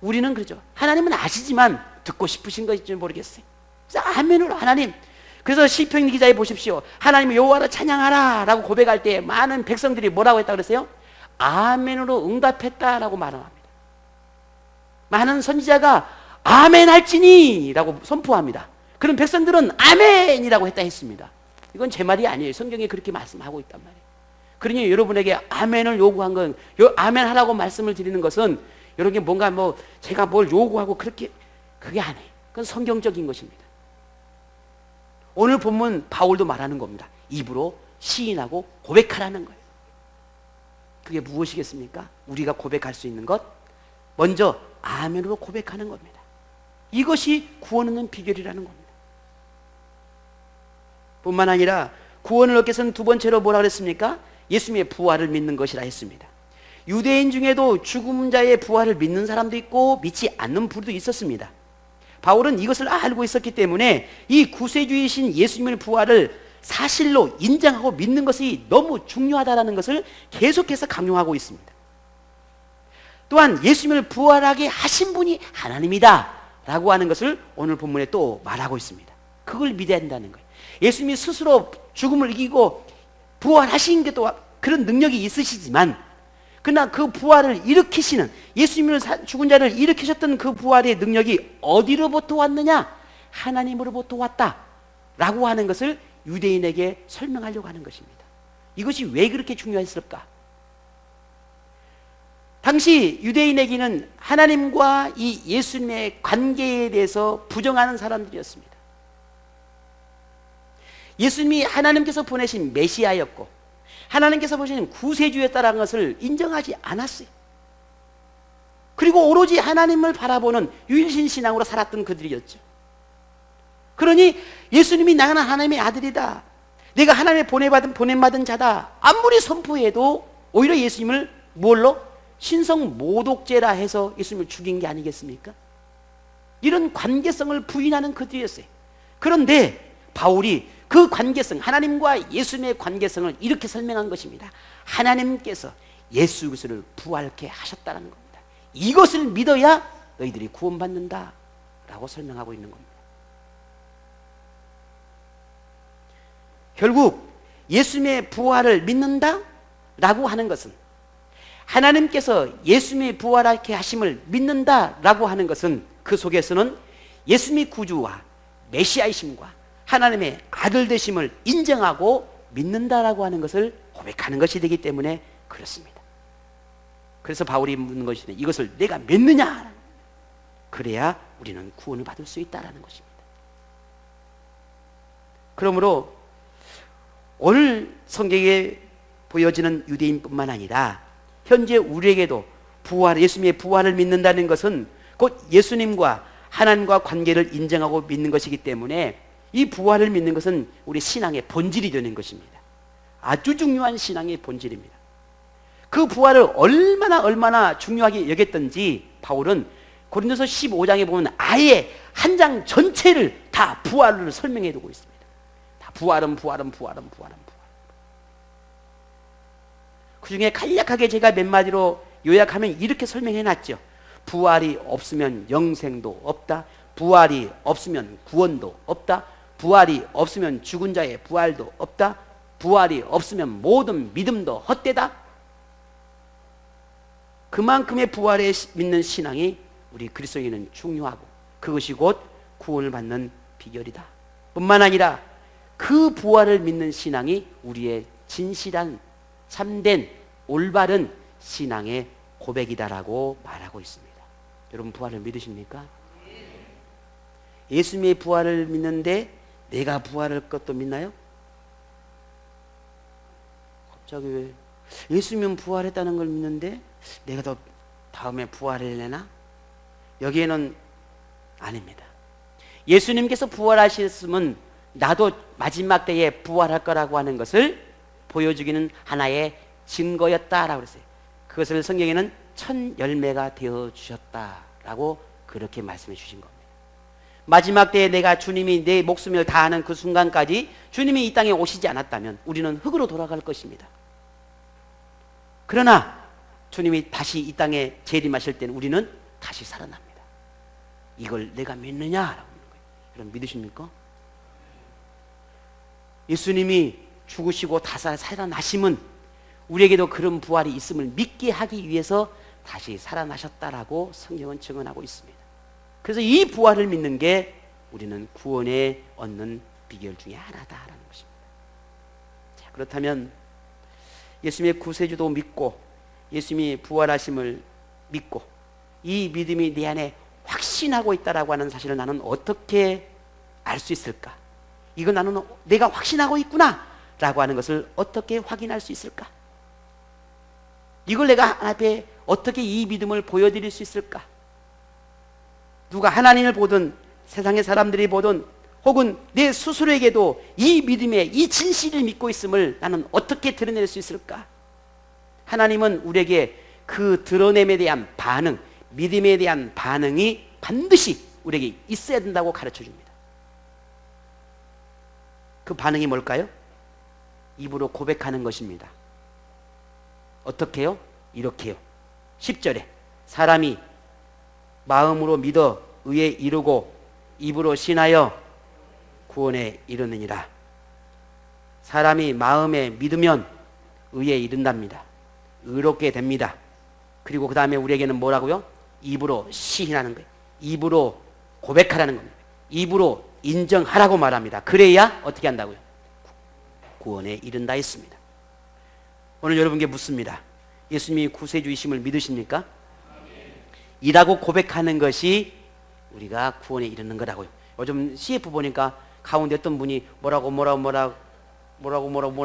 우리는 그러죠. 하나님은 아시지만 듣고 싶으신 것일지 모르겠어요. 그래서 아멘으로 하나님. 그래서 시편 기자에 보십시오. 하나님 여호와를 찬양하라 라고 고백할 때 많은 백성들이 뭐라고 했다고 그랬어요? 아멘으로 응답했다라고 말합니다. 많은 선지자가 아멘 할지니 라고 선포합니다. 그럼 백성들은 아멘이라고 했다 했습니다. 이건 제 말이 아니에요. 성경에 그렇게 말씀하고 있단 말이에요. 그러니 여러분에게 아멘을 요구한 건, 아멘 하라고 말씀을 드리는 것은 여러분께 뭔가 제가 뭘 요구하고 그게 아니에요. 그건 성경적인 것입니다. 오늘 본문 바울도 말하는 겁니다. 입으로 시인하고 고백하라는 거예요. 그게 무엇이겠습니까? 우리가 고백할 수 있는 것, 먼저 아멘으로 고백하는 겁니다. 이것이 구원 얻는 비결이라는 겁니다. 뿐만 아니라 구원을 얻기 위해서는 두 번째로 뭐라 그랬습니까? 예수님의 부활을 믿는 것이라 했습니다. 유대인 중에도 죽은 자의 부활을 믿는 사람도 있고 믿지 않는 부류도 있었습니다. 바울은 이것을 알고 있었기 때문에 이 구세주이신 예수님의 부활을 사실로 인정하고 믿는 것이 너무 중요하다는 것을 계속해서 강조하고 있습니다. 또한 예수님을 부활하게 하신 분이 하나님이다 라고 하는 것을 오늘 본문에 또 말하고 있습니다. 그걸 믿어야 된다는 거예요. 예수님이 스스로 죽음을 이기고 부활하신 게 또 그런 능력이 있으시지만, 그러나 그 부활을 일으키시는, 예수님을 죽은 자를 일으키셨던 그 부활의 능력이 어디로부터 왔느냐? 하나님으로부터 왔다 라고 하는 것을 유대인에게 설명하려고 하는 것입니다. 이것이 왜 그렇게 중요했을까? 당시 유대인에게는 하나님과 이 예수님의 관계에 대해서 부정하는 사람들이었습니다. 예수님이 하나님께서 보내신 메시아였고 하나님께서 보시는 구세주였다는 것을 인정하지 않았어요. 그리고 오로지 하나님을 바라보는 유일신 신앙으로 살았던 그들이었죠. 그러니 예수님이 나는 하나님의 아들이다, 내가 하나님의 보냄받은 자다 아무리 선포해도 오히려 예수님을 뭘로? 신성 모독죄라 해서 예수님을 죽인 게 아니겠습니까? 이런 관계성을 부인하는 그들이었어요. 그런데 바울이 그 관계성, 하나님과 예수님의 관계성을 이렇게 설명한 것입니다. 하나님께서 예수 그리스도를 부활케 하셨다는 겁니다. 이것을 믿어야 너희들이 구원받는다 라고 설명하고 있는 겁니다. 결국 예수님의 부활을 믿는다 라고 하는 것은, 하나님께서 예수님의 부활케 하심을 믿는다 라고 하는 것은, 그 속에서는 예수님의 구주와 메시아이심과 하나님의 아들 되심을 인정하고 믿는다라고 하는 것을 고백하는 것이 되기 때문에 그렇습니다. 그래서 바울이 묻는 것이, 이것을 내가 믿느냐? 그래야 우리는 구원을 받을 수 있다라는 것입니다. 그러므로 오늘 성경에 보여지는 유대인뿐만 아니라 현재 우리에게도 예수님의 부활을 믿는다는 것은 곧 예수님과 하나님과 관계를 인정하고 믿는 것이기 때문에 이 부활을 믿는 것은 우리 신앙의 본질이 되는 것입니다. 아주 중요한 신앙의 본질입니다. 그 부활을 얼마나 중요하게 여겼던지 바울은 고린도서 15장에 보면 아예 한 장 전체를 다 부활을 설명해 두고 있습니다. 다 부활은. 그 중에 간략하게 제가 몇 마디로 요약하면 이렇게 설명해 놨죠. 부활이 없으면 영생도 없다. 부활이 없으면 구원도 없다. 부활이 없으면 죽은 자의 부활도 없다. 부활이 없으면 모든 믿음도 헛되다. 그만큼의 부활에 믿는 신앙이 우리 그리스도인은 중요하고 그것이 곧 구원을 받는 비결이다. 뿐만 아니라 그 부활을 믿는 신앙이 우리의 진실한 참된 올바른 신앙의 고백이다라고 말하고 있습니다. 여러분 부활을 믿으십니까? 예수님의 부활을 믿는데 내가 부활할 것도 믿나요? 갑자기 왜? 예수님은 부활했다는 걸 믿는데 내가 더 다음에 부활을 내나? 여기에는 아닙니다. 예수님께서 부활하셨으면 나도 마지막 때에 부활할 거라고 하는 것을 보여주기는 하나의 증거였다라고 그랬어요. 그것을 성경에는 첫 열매가 되어 주셨다라고 그렇게 말씀해 주신 겁니다. 마지막 때에 내가 주님이 내 목숨을 다하는 그 순간까지 주님이 이 땅에 오시지 않았다면 우리는 흙으로 돌아갈 것입니다. 그러나 주님이 다시 이 땅에 재림하실 때는 우리는 다시 살아납니다. 이걸 내가 믿느냐라고 하는 거예요. 여러분 믿으십니까? 예수님이 죽으시고 다시 살아나심은 우리에게도 그런 부활이 있음을 믿게 하기 위해서 다시 살아나셨다라고 성경은 증언하고 있습니다. 그래서 이 부활을 믿는 게 우리는 구원에 얻는 비결 중에 하나다라는 것입니다. 자, 그렇다면 예수님의 구세주도 믿고 예수님이 부활하심을 믿고 이 믿음이 내 안에 확신하고 있다라고 하는 사실을 나는 어떻게 알 수 있을까? 이거 나는 내가 확신하고 있구나 라고 하는 것을 어떻게 확인할 수 있을까? 이걸 내가 하나님 앞에 어떻게 이 믿음을 보여드릴 수 있을까? 누가 하나님을 보든 세상의 사람들이 보든 혹은 내 스스로에게도 이 믿음의 이 진실을 믿고 있음을 나는 어떻게 드러낼 수 있을까? 하나님은 우리에게 그 드러냄에 대한 반응, 믿음에 대한 반응이 반드시 우리에게 있어야 된다고 가르쳐 줍니다. 그 반응이 뭘까요? 입으로 고백하는 것입니다. 어떻게 해요? 이렇게요. 10절에 사람이 마음으로 믿어 의에 이르고 입으로 신하여 구원에 이르느니라. 사람이 마음에 믿으면 의에 이른답니다. 의롭게 됩니다. 그리고 그 다음에 우리에게는 뭐라고요? 입으로 시인하는 거예요. 입으로 고백하라는 겁니다. 입으로 인정하라고 말합니다. 그래야 어떻게 한다고요? 구원에 이른다 했습니다. 오늘 여러분께 묻습니다. 예수님이 구세주이심을 믿으십니까? 이라고 고백하는 것이 우리가 구원에 이르는 거라고요. 요즘 CF 보니까 가운데 어떤 분이 뭐라고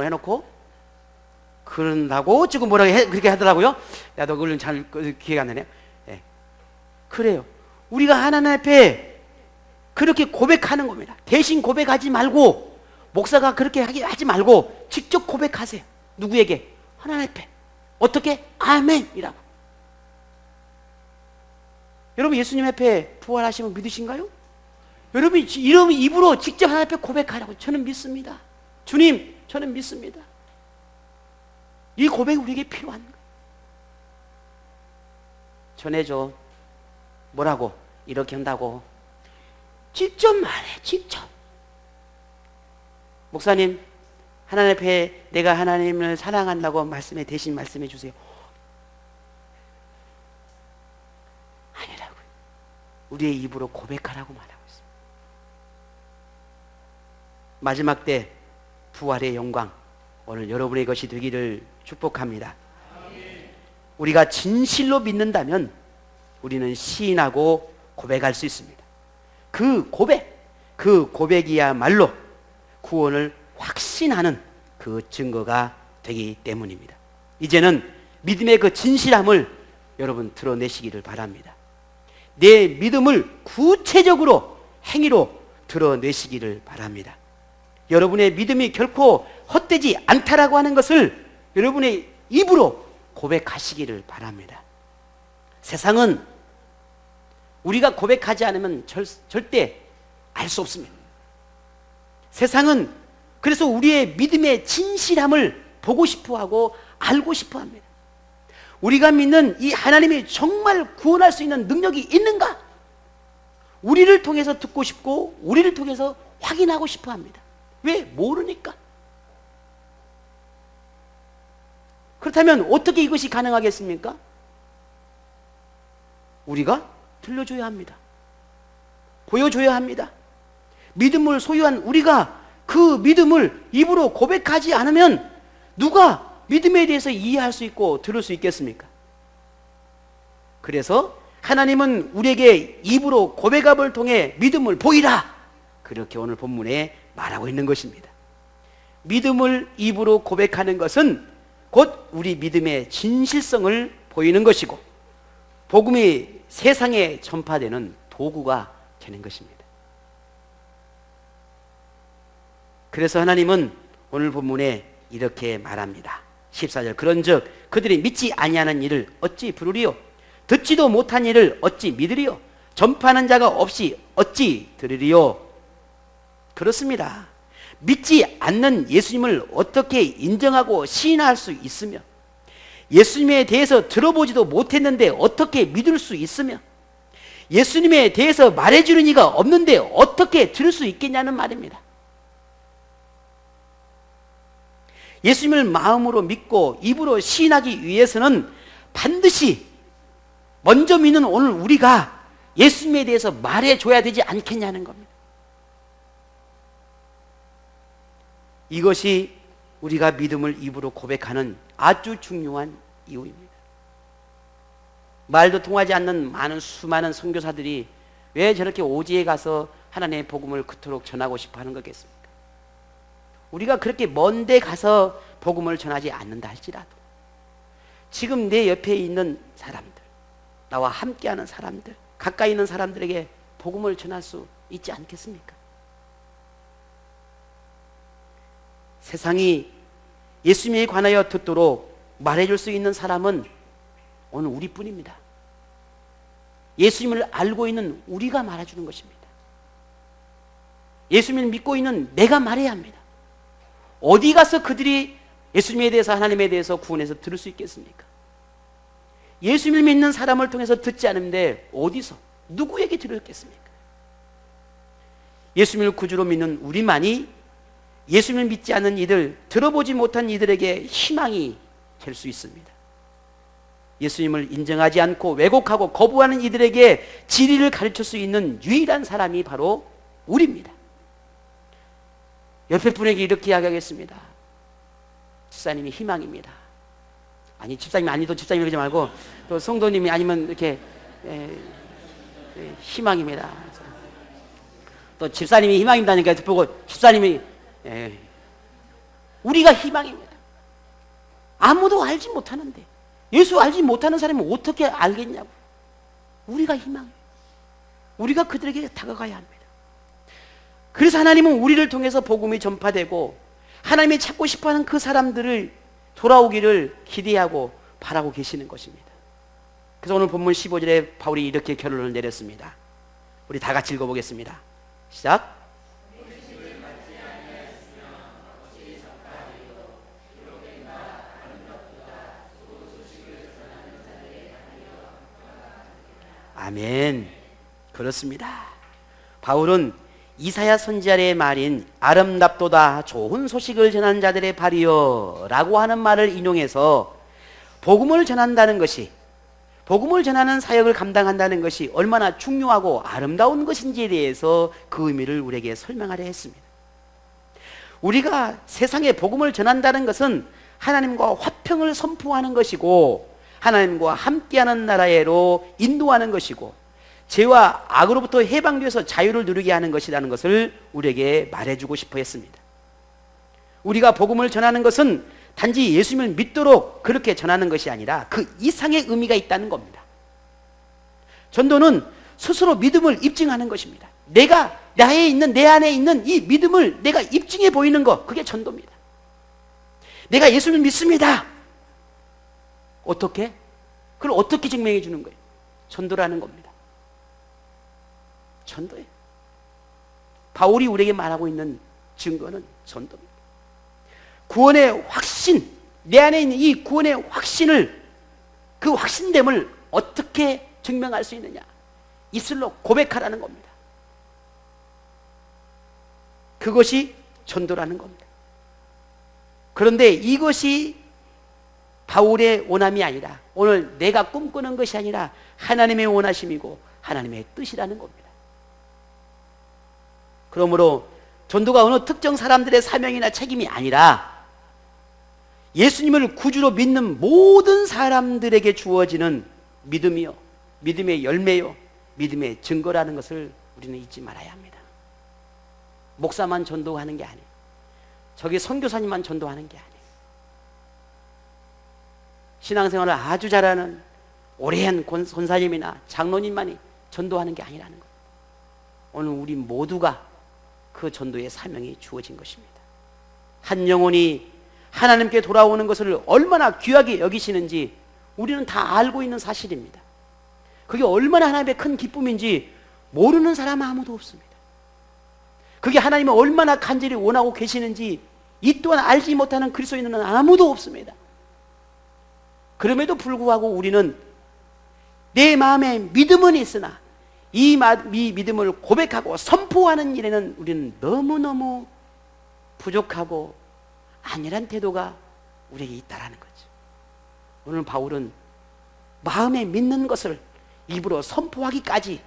해놓고 그런다고 지금 그렇게 하더라고요. 나도 그걸 잘 기회가 안 나네요. 네. 그래요. 우리가 하나님 앞에 그렇게 고백하는 겁니다. 대신 고백하지 말고 목사가 그렇게 하지 말고 직접 고백하세요. 누구에게? 하나님 앞에. 어떻게? 아멘이라고. 여러분 예수님 앞에 부활하시면 믿으신가요? 여러분 이런 입으로 직접 하나님 앞에 고백하라고. 저는 믿습니다. 주님 저는 믿습니다. 이 고백이 우리에게 필요한 거예요. 전해줘. 뭐라고? 이렇게 한다고. 직접 말해. 직접. 목사님 하나님 앞에 내가 하나님을 사랑한다고 대신 말씀해 주세요. 아니라고요. 우리의 입으로 고백하라고 말하고 있습니다. 마지막 때 부활의 영광 오늘 여러분의 것이 되기를 축복합니다. 우리가 진실로 믿는다면 우리는 시인하고 고백할 수 있습니다. 그 고백이야말로 구원을 확신하는 그 증거가 되기 때문입니다. 이제는 믿음의 그 진실함을 여러분 드러내시기를 바랍니다. 내 믿음을 구체적으로 행위로 드러내시기를 바랍니다. 여러분의 믿음이 결코 헛되지 않다라고 하는 것을 여러분의 입으로 고백하시기를 바랍니다. 세상은 우리가 고백하지 않으면 절대 알 수 없습니다. 세상은 그래서 우리의 믿음의 진실함을 보고 싶어하고 알고 싶어합니다. 우리가 믿는 이 하나님이 정말 구원할 수 있는 능력이 있는가? 우리를 통해서 듣고 싶고 우리를 통해서 확인하고 싶어합니다. 왜? 모르니까. 그렇다면 어떻게 이것이 가능하겠습니까? 우리가 들려줘야 합니다. 보여줘야 합니다. 믿음을 소유한 우리가 그 믿음을 입으로 고백하지 않으면 누가 믿음에 대해서 이해할 수 있고 들을 수 있겠습니까? 그래서 하나님은 우리에게 입으로 고백함을 통해 믿음을 보이라, 그렇게 오늘 본문에 말하고 있는 것입니다. 믿음을 입으로 고백하는 것은 곧 우리 믿음의 진실성을 보이는 것이고 복음이 세상에 전파되는 도구가 되는 것입니다. 그래서 하나님은 오늘 본문에 이렇게 말합니다. 14절, 그런즉 그들이 믿지 아니하는 일을 어찌 부르리요? 듣지도 못한 일을 어찌 믿으리요? 전파하는 자가 없이 어찌 들으리요? 그렇습니다. 믿지 않는 예수님을 어떻게 인정하고 시인할 수 있으며, 예수님에 대해서 들어보지도 못했는데 어떻게 믿을 수 있으며, 예수님에 대해서 말해주는 이가 없는데 어떻게 들을 수 있겠냐는 말입니다. 예수님을 마음으로 믿고 입으로 시인하기 위해서는 반드시 먼저 믿는 오늘 우리가 예수님에 대해서 말해줘야 되지 않겠냐는 겁니다. 이것이 우리가 믿음을 입으로 고백하는 아주 중요한 이유입니다. 말도 통하지 않는 수많은 선교사들이 왜 저렇게 오지에 가서 하나님의 복음을 그토록 전하고 싶어 하는 거겠습니까? 우리가 그렇게 먼 데 가서 복음을 전하지 않는다 할지라도 지금 내 옆에 있는 사람들, 나와 함께하는 사람들, 가까이 있는 사람들에게 복음을 전할 수 있지 않겠습니까? 세상이 예수님에 관하여 듣도록 말해줄 수 있는 사람은 오늘 우리뿐입니다. 예수님을 알고 있는 우리가 말해주는 것입니다. 예수님을 믿고 있는 내가 말해야 합니다. 어디 가서 그들이 예수님에 대해서, 하나님에 대해서 구원해서 들을 수 있겠습니까? 예수님을 믿는 사람을 통해서 듣지 않는데 어디서, 누구에게 들었겠습니까? 예수님을 구주로 믿는 우리만이 예수님을 믿지 않는 이들, 들어보지 못한 이들에게 희망이 될 수 있습니다. 예수님을 인정하지 않고 왜곡하고 거부하는 이들에게 진리를 가르칠 수 있는 유일한 사람이 바로 우리입니다. 옆에 분에게 이렇게 이야기하겠습니다. 집사님이 희망입니다. 아니, 집사님이 아니도 집사님 그러지 말고 또 성도님이 아니면 이렇게 희망입니다. 또 집사님이 희망입니다니까 보고 집사님이 우리가 희망입니다. 아무도 알지 못하는데, 예수 알지 못하는 사람이 어떻게 알겠냐고. 우리가 희망, 우리가 그들에게 다가가야 합니다. 그래서 하나님은 우리를 통해서 복음이 전파되고 하나님이 찾고 싶어하는 그 사람들을 돌아오기를 기대하고 바라고 계시는 것입니다. 그래서 오늘 본문 15절에 바울이 이렇게 결론을 내렸습니다. 우리 다 같이 읽어보겠습니다. 시작. 아멘. 그렇습니다. 바울은 이사야 선지자의 말인 아름답도다 좋은 소식을 전하는 자들의 발이여 라고 하는 말을 인용해서 복음을 전한다는 것이, 복음을 전하는 사역을 감당한다는 것이 얼마나 중요하고 아름다운 것인지에 대해서 그 의미를 우리에게 설명하려 했습니다. 우리가 세상에 복음을 전한다는 것은 하나님과 화평을 선포하는 것이고 하나님과 함께하는 나라로 인도하는 것이고 죄와 악으로부터 해방되어서 자유를 누리게 하는 것이라는 것을 우리에게 말해주고 싶어 했습니다. 우리가 복음을 전하는 것은 단지 예수님을 믿도록 그렇게 전하는 것이 아니라 그 이상의 의미가 있다는 겁니다. 전도는 스스로 믿음을 입증하는 것입니다. 내가 나에 있는, 내 안에 있는 이 믿음을 내가 입증해 보이는 것, 그게 전도입니다. 내가 예수님을 믿습니다. 어떻게? 그걸 어떻게 증명해 주는 거예요? 전도라는 겁니다. 전도예요. 바울이 우리에게 말하고 있는 증거는 전도입니다. 구원의 확신, 내 안에 있는 이 구원의 확신을, 그 확신됨을 어떻게 증명할 수 있느냐? 입술로 고백하라는 겁니다. 그것이 전도라는 겁니다. 그런데 이것이 바울의 원함이 아니라, 오늘 내가 꿈꾸는 것이 아니라 하나님의 원하심이고 하나님의 뜻이라는 겁니다. 그러므로 전도가 어느 특정 사람들의 사명이나 책임이 아니라 예수님을 구주로 믿는 모든 사람들에게 주어지는 믿음이요, 믿음의 열매요, 믿음의 증거라는 것을 우리는 잊지 말아야 합니다. 목사만 전도하는 게 아니에요. 저기 선교사님만 전도하는 게 아니에요. 신앙생활을 아주 잘하는 오래한 권사님이나 장로님만이 전도하는 게 아니라는 거예요. 오늘 우리 모두가 그 전도의 사명이 주어진 것입니다. 한 영혼이 하나님께 돌아오는 것을 얼마나 귀하게 여기시는지 우리는 다 알고 있는 사실입니다. 그게 얼마나 하나님의 큰 기쁨인지 모르는 사람 아무도 없습니다. 그게 하나님이 얼마나 간절히 원하고 계시는지 이 또한 알지 못하는 그리스도인은 아무도 없습니다. 그럼에도 불구하고 우리는 내 마음에 믿음은 있으나 이 믿음을 고백하고 선포하는 일에는 우리는 너무너무 부족하고 안일한 태도가 우리에게 있다라는 거죠. 오늘 바울은 마음에 믿는 것을 입으로 선포하기까지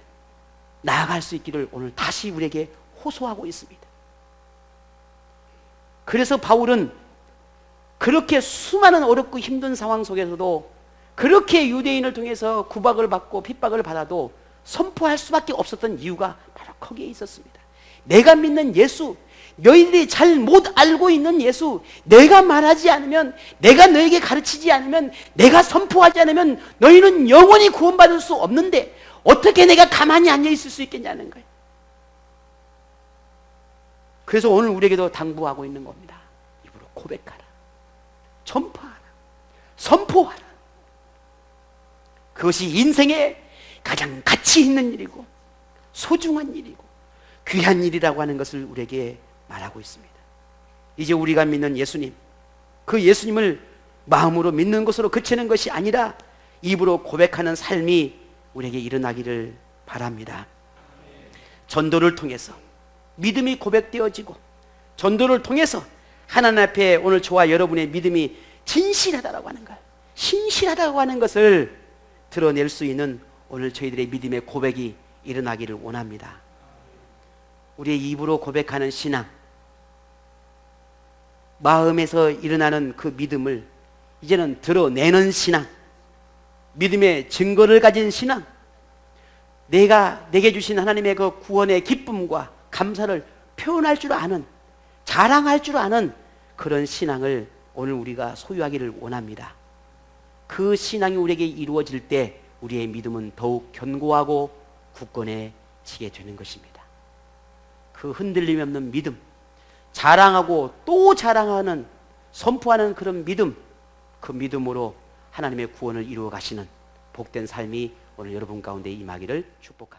나아갈 수 있기를 오늘 다시 우리에게 호소하고 있습니다. 그래서 바울은 그렇게 수많은 어렵고 힘든 상황 속에서도 그렇게 유대인을 통해서 구박을 받고 핍박을 받아도 선포할 수밖에 없었던 이유가 바로 거기에 있었습니다. 내가 믿는 예수, 너희들이 잘 못 알고 있는 예수, 내가 말하지 않으면, 내가 너에게 가르치지 않으면, 내가 선포하지 않으면 너희는 영원히 구원받을 수 없는데 어떻게 내가 가만히 앉아 있을 수 있겠냐는 거예요. 그래서 오늘 우리에게도 당부하고 있는 겁니다. 입으로 고백하라, 전파하라, 선포하라. 그것이 인생의 가장 가치 있는 일이고 소중한 일이고 귀한 일이라고 하는 것을 우리에게 말하고 있습니다. 이제 우리가 믿는 예수님, 그 예수님을 마음으로 믿는 것으로 그치는 것이 아니라 입으로 고백하는 삶이 우리에게 일어나기를 바랍니다. 전도를 통해서 믿음이 고백되어지고 전도를 통해서 하나님 앞에 오늘 저와 여러분의 믿음이 진실하다라고 하는 것, 신실하다고 하는 것을 드러낼 수 있는 오늘 저희들의 믿음의 고백이 일어나기를 원합니다. 우리의 입으로 고백하는 신앙, 마음에서 일어나는 그 믿음을 이제는 드러내는 신앙, 믿음의 증거를 가진 신앙, 내게 주신 하나님의 그 구원의 기쁨과 감사를 표현할 줄 아는, 자랑할 줄 아는 그런 신앙을 오늘 우리가 소유하기를 원합니다. 그 신앙이 우리에게 이루어질 때 우리의 믿음은 더욱 견고하고 굳건해지게 되는 것입니다. 그 흔들림이 없는 믿음, 자랑하고 또 자랑하는, 선포하는 그런 믿음, 그 믿음으로 하나님의 구원을 이루어 가시는 복된 삶이 오늘 여러분 가운데 임하기를 축복합니다.